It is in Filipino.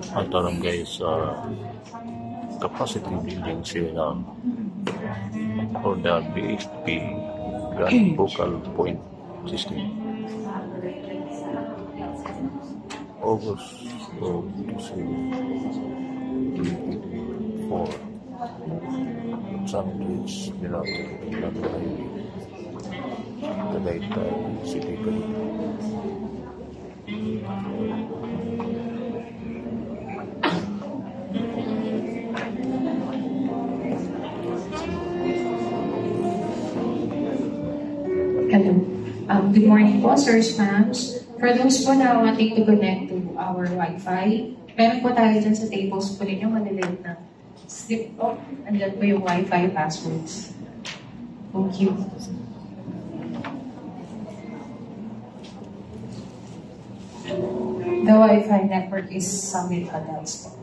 Ang tanong guys, capacity building seminar for the BHP Grand Focal Point System. August of 2024. Sandwich, Milano, Tagaytay City, Cavite. Hello. Good morning po, sirs, ma'ams. For those po na wanting to connect to our Wi-Fi, meron po tayo dyan sa tables po ninyo, maliliit na slip po. Andyan po yung Wi-Fi passwords. Thank you. The Wi-Fi network is Summit Hotels po.